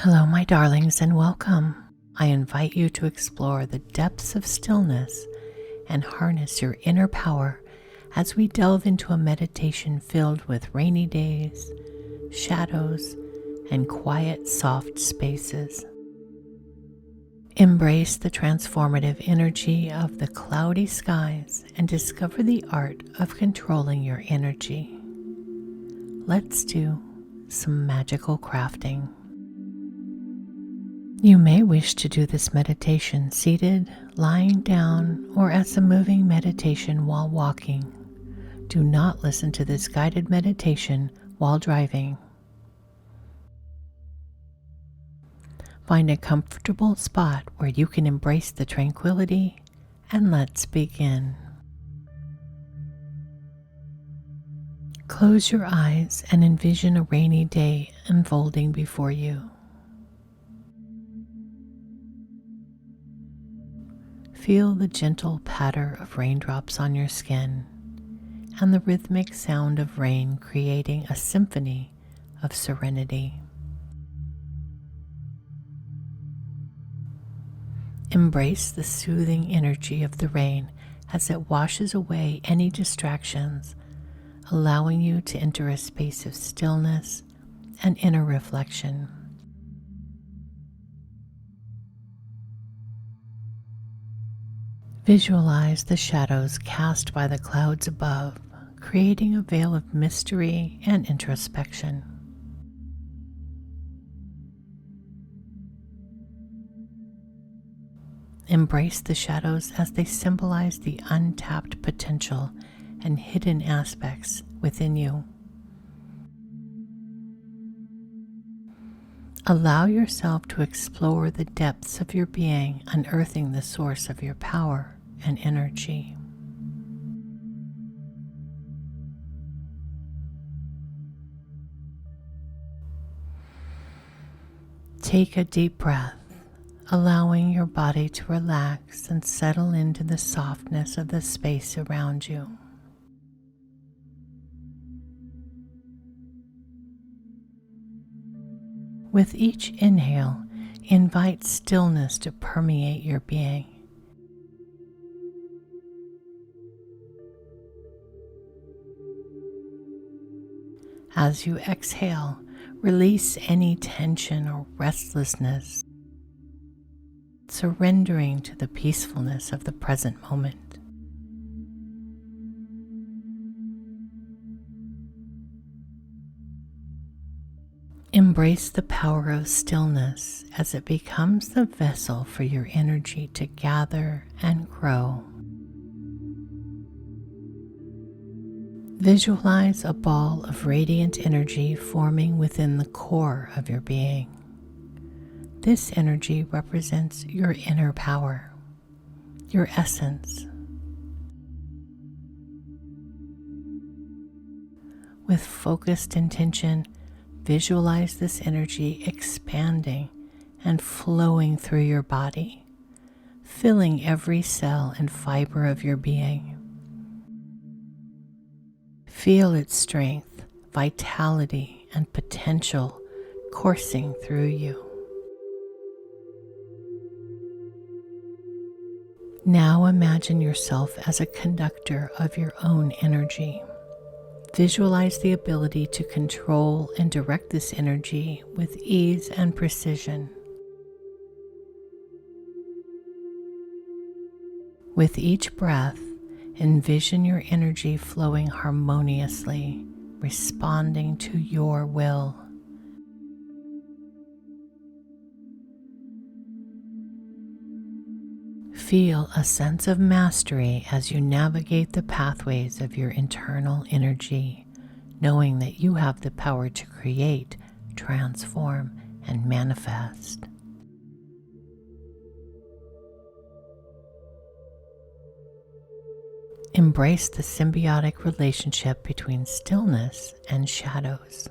Hello, my darlings, and welcome. I invite you to explore the depths of stillness and harness your inner power as we delve into a meditation filled with rainy days, shadows, and quiet, soft spaces. Embrace the transformative energy of the cloudy skies and discover the art of controlling your energy. Let's do some magical crafting. You may wish to do this meditation seated, lying down, or as a moving meditation while walking. Do not listen to this guided meditation while driving. Find a comfortable spot where you can embrace the tranquility, and let's begin. Close your eyes and envision a rainy day unfolding before you. Feel the gentle patter of raindrops on your skin and the rhythmic sound of rain creating a symphony of serenity. Embrace the soothing energy of the rain as it washes away any distractions, allowing you to enter a space of stillness and inner reflection. Visualize the shadows cast by the clouds above, creating a veil of mystery and introspection. Embrace the shadows as they symbolize the untapped potential and hidden aspects within you. Allow yourself to explore the depths of your being, unearthing the source of your power and energy. Take a deep breath, allowing your body to relax and settle into the softness of the space around you. With each inhale, invite stillness to permeate your being. As you exhale, release any tension or restlessness, surrendering to the peacefulness of the present moment. Embrace the power of stillness as it becomes the vessel for your energy to gather and grow. Visualize a ball of radiant energy forming within the core of your being. This energy represents your inner power, your essence. With focused intention, visualize this energy expanding and flowing through your body, filling every cell and fiber of your being. Feel its strength, vitality, and potential coursing through you. Now imagine yourself as a conductor of your own energy. Visualize the ability to control and direct this energy with ease and precision. With each breath, envision your energy flowing harmoniously, responding to your will. Feel a sense of mastery as you navigate the pathways of your internal energy, knowing that you have the power to create, transform, and manifest. Embrace the symbiotic relationship between stillness and shadows.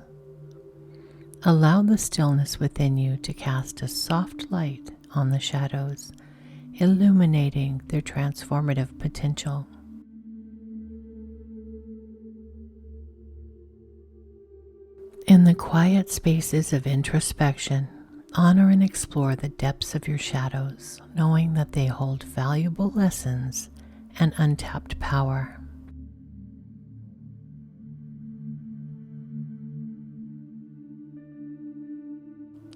Allow the stillness within you to cast a soft light on the shadows, illuminating their transformative potential. In the quiet spaces of introspection, honor and explore the depths of your shadows, knowing that they hold valuable lessons and untapped power.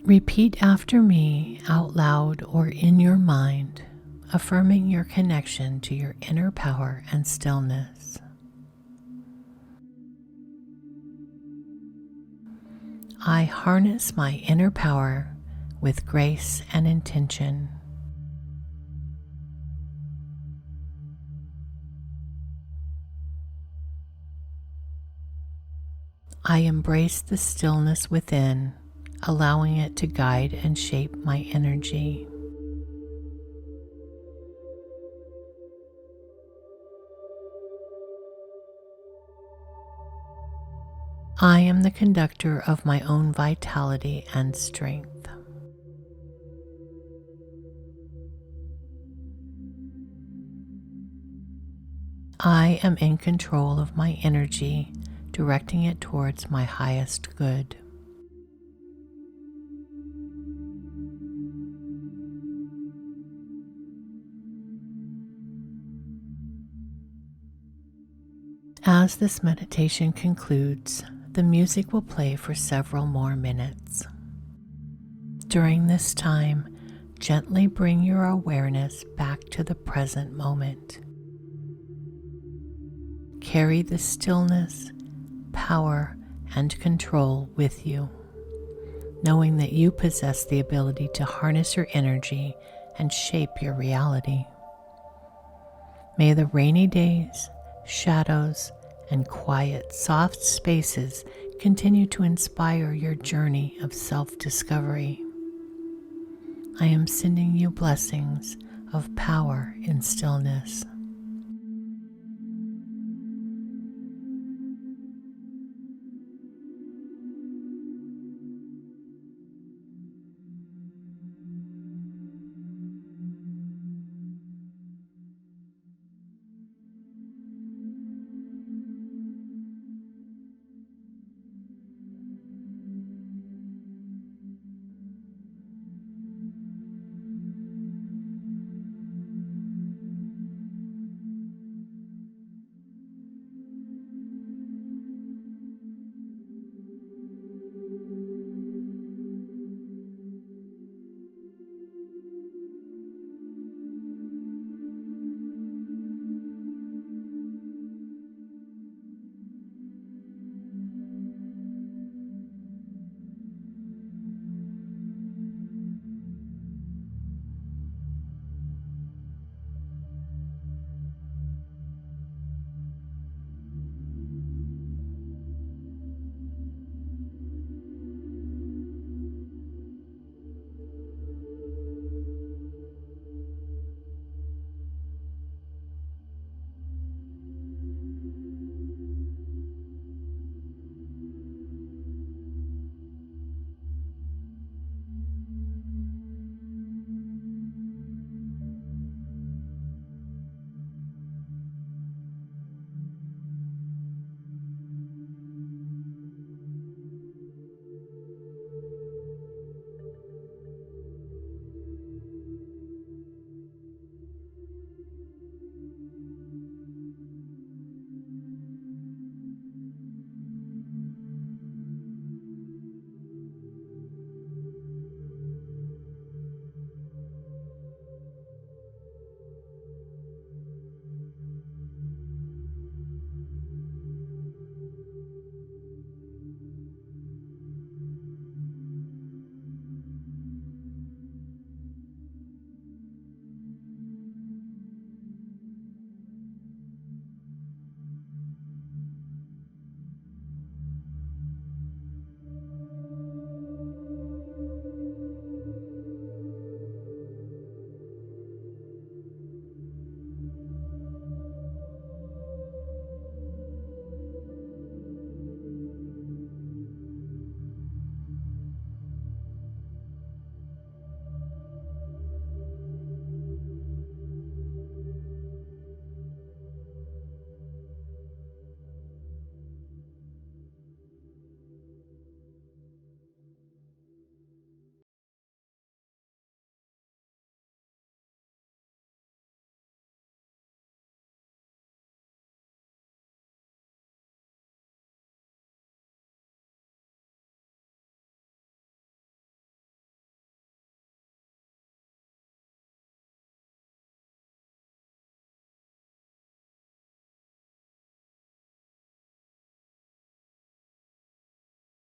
Repeat after me out loud or in your mind, affirming your connection to your inner power and stillness. I harness my inner power with grace and intention. I embrace the stillness within, allowing it to guide and shape my energy. I am the conductor of my own vitality and strength. I am in control of my energy, directing it towards my highest good. As this meditation concludes, the music will play for several more minutes. During this time, gently bring your awareness back to the present moment. Carry the stillness, power, and control with you, knowing that you possess the ability to harness your energy and shape your reality. May the rainy days, shadows, and quiet, soft spaces continue to inspire your journey of self-discovery. I am sending you blessings of power in stillness.